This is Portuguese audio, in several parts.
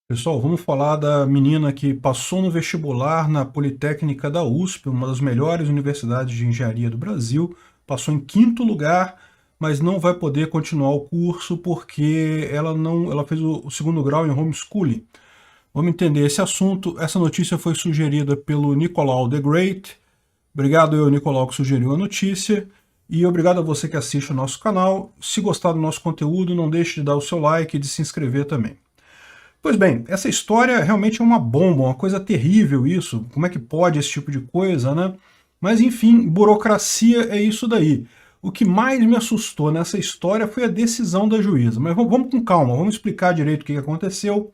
Pessoal, vamos falar da menina que passou no vestibular na Politécnica da USP, uma das melhores universidades de engenharia do Brasil, passou em quinto lugar, mas não vai poder continuar o curso porque ela fez o segundo grau em homeschooling. Vamos entender esse assunto. Essa notícia foi sugerida pelo Nicolau the Great. Obrigado eu, Nicolau, que sugeriu a notícia. E obrigado a você que assiste o nosso canal. Se gostar do nosso conteúdo, não deixe de dar o seu like e de se inscrever também. Pois bem, essa história realmente é uma bomba, uma coisa terrível isso. Como é que pode esse tipo de coisa, né? Mas enfim, burocracia é isso daí. O que mais me assustou nessa história foi a decisão da juíza. Mas vamos com calma, vamos explicar direito o que aconteceu.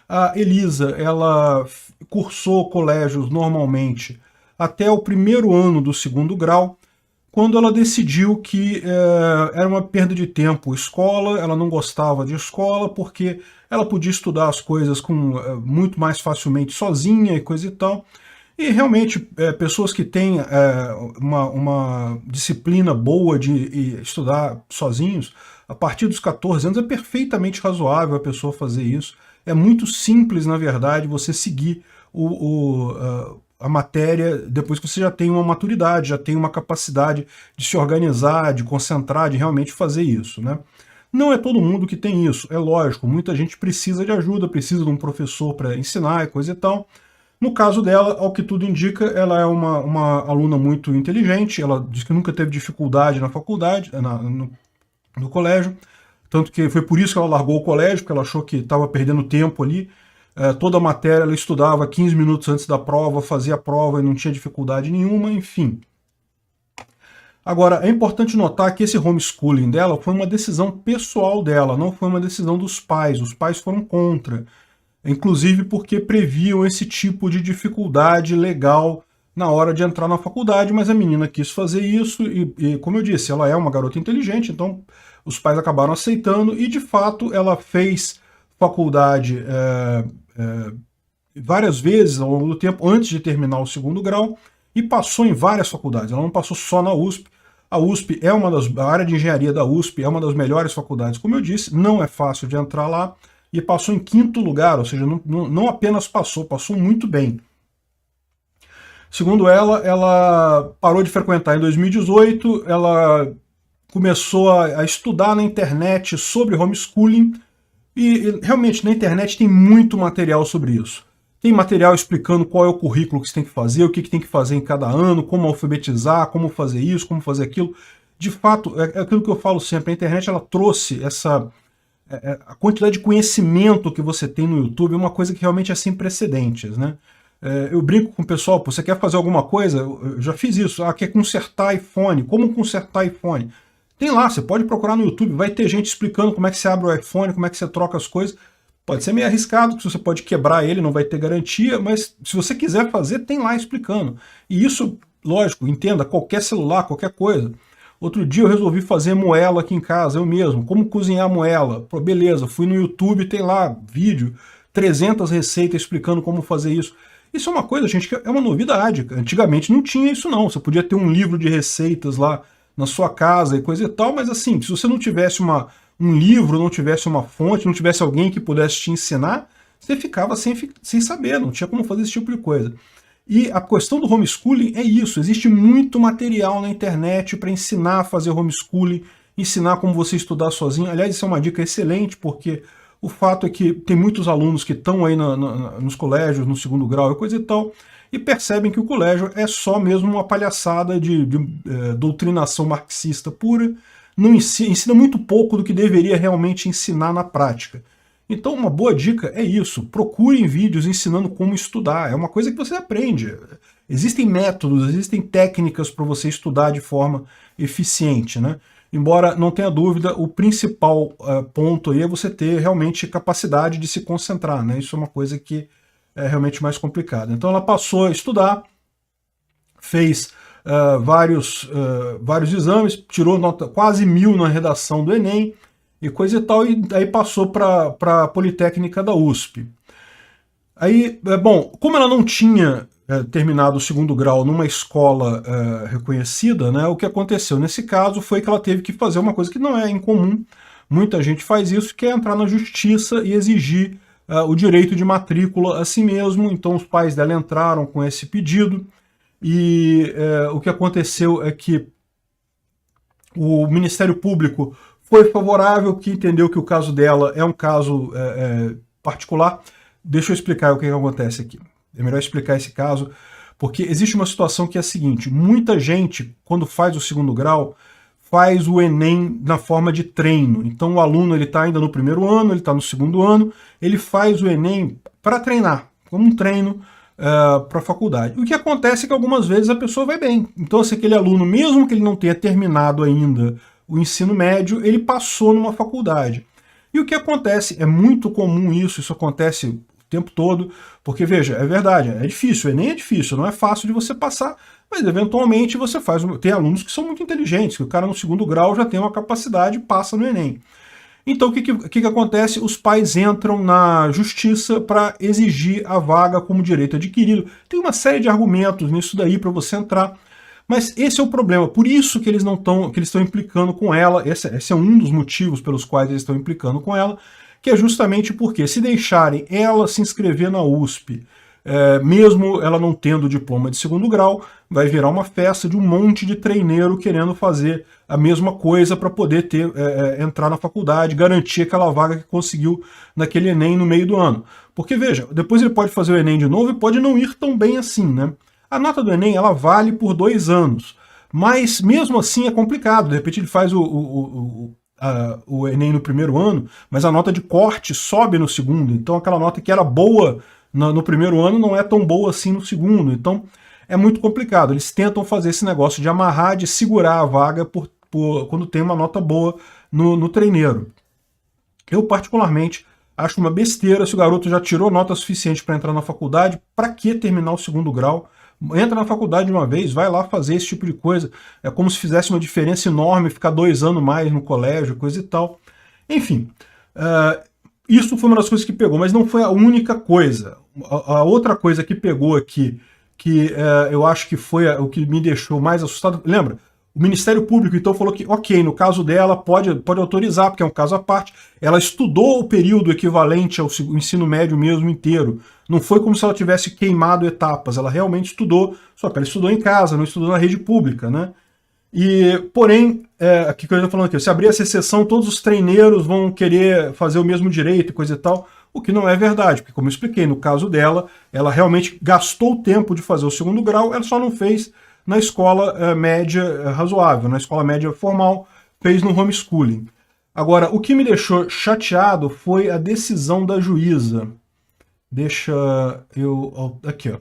A Elisa, ela cursou colégios normalmente até o primeiro ano do segundo grau, quando ela decidiu que era uma perda de tempo escola, ela não gostava de escola porque ela podia estudar as coisas muito mais facilmente sozinha e coisa e tal. E realmente, pessoas que têm uma disciplina boa de estudar sozinhos, a partir dos 14 anos é perfeitamente razoável a pessoa fazer isso. É muito simples, na verdade, você seguir a matéria depois que você já tem uma maturidade, já tem uma capacidade de se organizar, de concentrar, de realmente fazer isso, né? Não é todo mundo que tem isso, é lógico, muita gente precisa de ajuda, precisa de um professor para ensinar e coisa e tal. No caso dela, ao que tudo indica, ela é uma aluna muito inteligente, ela diz que nunca teve dificuldade na faculdade, no colégio, tanto que foi por isso que ela largou o colégio, porque ela achou que estava perdendo tempo ali. Toda a matéria ela estudava 15 minutos antes da prova, fazia a prova e não tinha dificuldade nenhuma, enfim. Agora, é importante notar que esse homeschooling dela foi uma decisão pessoal dela, não foi uma decisão dos pais. Os pais foram contra, inclusive porque previam esse tipo de dificuldade legal na hora de entrar na faculdade, mas a menina quis fazer isso e como eu disse, ela é uma garota inteligente, então os pais acabaram aceitando e, de fato, ela fez faculdade várias vezes ao longo do tempo, antes de terminar o segundo grau, e passou em várias faculdades. Ela não passou só na USP. A USP é a área de engenharia da USP é uma das melhores faculdades, como eu disse, não é fácil de entrar lá, e passou em quinto lugar, ou seja, não apenas passou muito bem. Segundo ela parou de frequentar em 2018, ela começou a estudar na internet sobre homeschooling, e realmente na internet tem muito material sobre isso. Tem material explicando qual é o currículo que você tem que fazer, o que tem que fazer em cada ano, como alfabetizar, como fazer isso, como fazer aquilo. De fato, é aquilo que eu falo sempre, a internet ela trouxe a quantidade de conhecimento que você tem no YouTube é uma coisa que realmente é sem precedentes, né? Eu brinco com o pessoal, pô, você quer fazer alguma coisa? Eu já fiz isso, quer consertar iPhone, como consertar iPhone? Tem lá, você pode procurar no YouTube, vai ter gente explicando como é que você abre o iPhone, como é que você troca as coisas. Pode ser meio arriscado, que você pode quebrar ele, não vai ter garantia, mas se você quiser fazer, tem lá explicando. E isso, lógico, entenda, qualquer celular, qualquer coisa. Outro dia eu resolvi fazer moela aqui em casa, eu mesmo. Como cozinhar moela? Pô, beleza, fui no YouTube, tem lá vídeo, 300 receitas explicando como fazer isso. Isso é uma coisa, gente, que é uma novidade. Antigamente não tinha isso não. Você podia ter um livro de receitas lá na sua casa e coisa e tal, mas assim, se você não tivesse um livro, não tivesse uma fonte, não tivesse alguém que pudesse te ensinar, você ficava sem saber, não tinha como fazer esse tipo de coisa. E a questão do homeschooling é isso, existe muito material na internet para ensinar a fazer homeschooling, ensinar como você estudar sozinho. Aliás, isso é uma dica excelente, porque o fato é que tem muitos alunos que estão aí nos colégios, no segundo grau e coisa e tal, e percebem que o colégio é só mesmo uma palhaçada de doutrinação marxista pura, não ensina muito pouco do que deveria realmente ensinar na prática. Então uma boa dica é isso, procurem vídeos ensinando como estudar, é uma coisa que você aprende. Existem métodos, existem técnicas para você estudar de forma eficiente, né? Embora não tenha dúvida, o principal ponto aí é você ter realmente capacidade de se concentrar, né? Isso é uma coisa que é realmente mais complicada. Então ela passou a estudar, fez vários exames, tirou nota quase 1000 na redação do Enem e coisa e tal, e aí passou para a Politécnica da USP. Aí, bom, como ela não tinha terminado o segundo grau numa escola reconhecida, né, o que aconteceu nesse caso foi que ela teve que fazer uma coisa que não é incomum, muita gente faz isso, que é entrar na justiça e exigir o direito de matrícula a si mesmo. Então os pais dela entraram com esse pedido e o que aconteceu é que o Ministério Público foi favorável, que entendeu que o caso dela é um caso particular. Deixa eu explicar o que acontece aqui. É melhor explicar esse caso, porque existe uma situação que é a seguinte: muita gente, quando faz o segundo grau, faz o Enem na forma de treino. Então o aluno está ainda no primeiro ano, ele está no segundo ano, ele faz o Enem para treinar, como um treino para a faculdade. O que acontece é que algumas vezes a pessoa vai bem. Então se aquele aluno, mesmo que ele não tenha terminado ainda o ensino médio, ele passou numa faculdade. E o que acontece, é muito comum isso acontece o tempo todo, porque veja, é verdade, é difícil, o Enem é difícil, não é fácil de você passar, mas eventualmente você faz, tem alunos que são muito inteligentes, que o cara no segundo grau já tem uma capacidade e passa no Enem. Então o que acontece? Os pais entram na justiça para exigir a vaga como direito adquirido. Tem uma série de argumentos nisso daí para você entrar, mas esse é o problema. Por isso que eles estão implicando com ela. Esse é um dos motivos pelos quais eles estão implicando com ela, que é justamente porque se deixarem ela se inscrever na USP, mesmo ela não tendo diploma de segundo grau, vai virar uma festa de um monte de treineiro querendo fazer a mesma coisa para poder entrar na faculdade, garantir aquela vaga que conseguiu naquele Enem no meio do ano. Porque veja, depois ele pode fazer o Enem de novo e pode não ir tão bem assim, né? A nota do Enem, ela vale por 2 anos, mas mesmo assim é complicado. De repente ele faz o Enem no primeiro ano, mas a nota de corte sobe no segundo, então aquela nota que era boa no primeiro ano não é tão boa assim no segundo, então é muito complicado. Eles tentam fazer esse negócio de amarrar, de segurar a vaga quando tem uma nota boa no treineiro. Eu particularmente acho uma besteira. Se o garoto já tirou nota suficiente para entrar na faculdade, para que terminar o segundo grau? Entra na faculdade de uma vez, vai lá fazer esse tipo de coisa. É como se fizesse uma diferença enorme ficar 2 anos mais no colégio, coisa e tal. Enfim, isso foi uma das coisas que pegou, mas não foi a única coisa. A outra coisa que pegou aqui, que eu acho que foi o que me deixou mais assustado, lembra? O Ministério Público então falou que, ok, no caso dela pode autorizar, porque é um caso à parte. Ela estudou o período equivalente ao ensino médio mesmo inteiro. Não foi como se ela tivesse queimado etapas, ela realmente estudou, só que ela estudou em casa, não estudou na rede pública, né? Porém, aqui que eu estou falando aqui, se abrir essa exceção, todos os treineiros vão querer fazer o mesmo direito e coisa e tal, o que não é verdade, porque como eu expliquei, no caso dela, ela realmente gastou o tempo de fazer o segundo grau, ela só não fez na escola média razoável, na escola média formal, fez no homeschooling. Agora, o que me deixou chateado foi a decisão da juíza. Deixa eu... aqui, ó.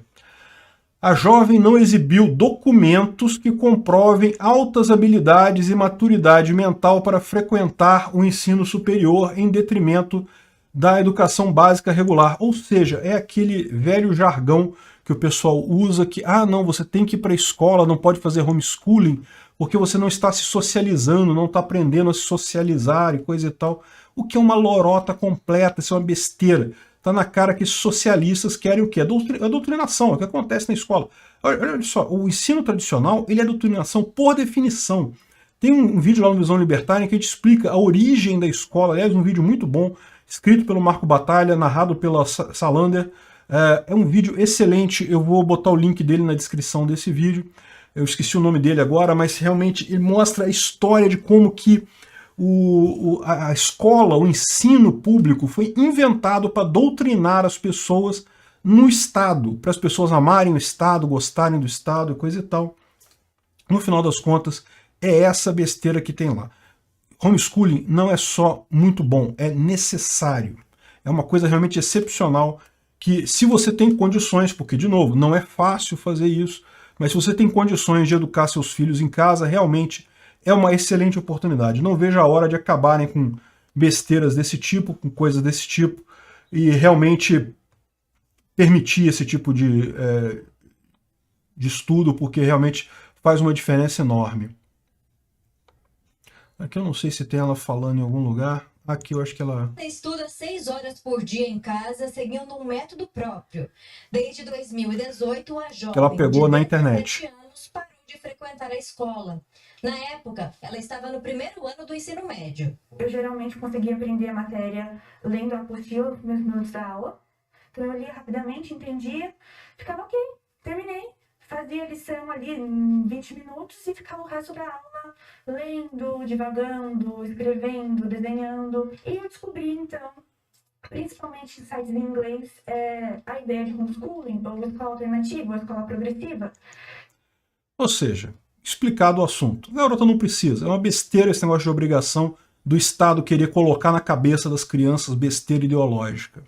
A jovem não exibiu documentos que comprovem altas habilidades e maturidade mental para frequentar o ensino superior em detrimento da educação básica regular. Ou seja, é aquele velho jargão que o pessoal usa que, não, você tem que ir para a escola, não pode fazer homeschooling, porque você não está se socializando, não está aprendendo a se socializar e coisa e tal. O que é uma lorota completa, isso é uma besteira. Está na cara que socialistas querem o quê? A doutrinação, é o que acontece na escola. Olha só, o ensino tradicional, ele é doutrinação por definição. Tem um vídeo lá no Visão Libertária que a gente explica a origem da escola, aliás, um vídeo muito bom, escrito pelo Marco Batalha, narrado pela Salander. É um vídeo excelente, eu vou botar o link dele na descrição desse vídeo. Eu esqueci o nome dele agora, mas realmente ele mostra a história de como que a escola, o ensino público foi inventado para doutrinar as pessoas no Estado, para as pessoas amarem o Estado, gostarem do Estado e coisa e tal. No final das contas, é essa besteira que tem lá. Homeschooling não é só muito bom, é necessário. É uma coisa realmente excepcional que, se você tem condições, porque, de novo, não é fácil fazer isso, mas se você tem condições de educar seus filhos em casa, realmente é uma excelente oportunidade. Não vejo a hora de acabarem com besteiras desse tipo, com coisas desse tipo, e realmente permitir esse tipo de estudo, porque realmente faz uma diferença enorme. Aqui eu não sei se tem ela falando em algum lugar. Aqui eu acho que ela... Estuda 6 horas por dia em casa, seguindo um método próprio. Desde 2018, a jovem que ela pegou na internet. Anos parou de frequentar a escola. Na época, ela estava no primeiro ano do ensino médio. Eu geralmente conseguia aprender a matéria lendo a apostila nos primeiros minutos da aula. Então eu lia rapidamente, entendia, ficava ok, terminei. Fazia a lição ali em 20 minutos e ficava o resto da aula lendo, divagando, escrevendo, desenhando. E eu descobri, então, principalmente em sites em inglês, a ideia de homeschooling, ou escola alternativa, ou escola progressiva. Ou seja, explicado o assunto. A garota não precisa, é uma besteira esse negócio de obrigação do Estado querer colocar na cabeça das crianças besteira ideológica.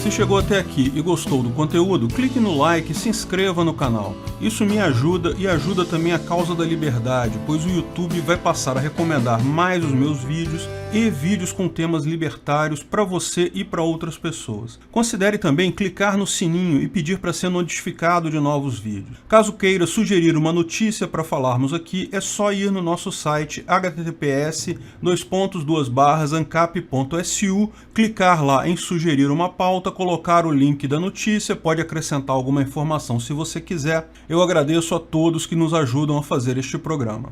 Se chegou até aqui e gostou do conteúdo, clique no like e se inscreva no canal. Isso me ajuda e ajuda também a causa da liberdade, pois o YouTube vai passar a recomendar mais os meus vídeos e vídeos com temas libertários para você e para outras pessoas. Considere também clicar no sininho e pedir para ser notificado de novos vídeos. Caso queira sugerir uma notícia para falarmos aqui, é só ir no nosso site https://ancap.su, clicar lá em sugerir uma pauta, colocar o link da notícia, pode acrescentar alguma informação se você quiser. Eu agradeço a todos que nos ajudam a fazer este programa.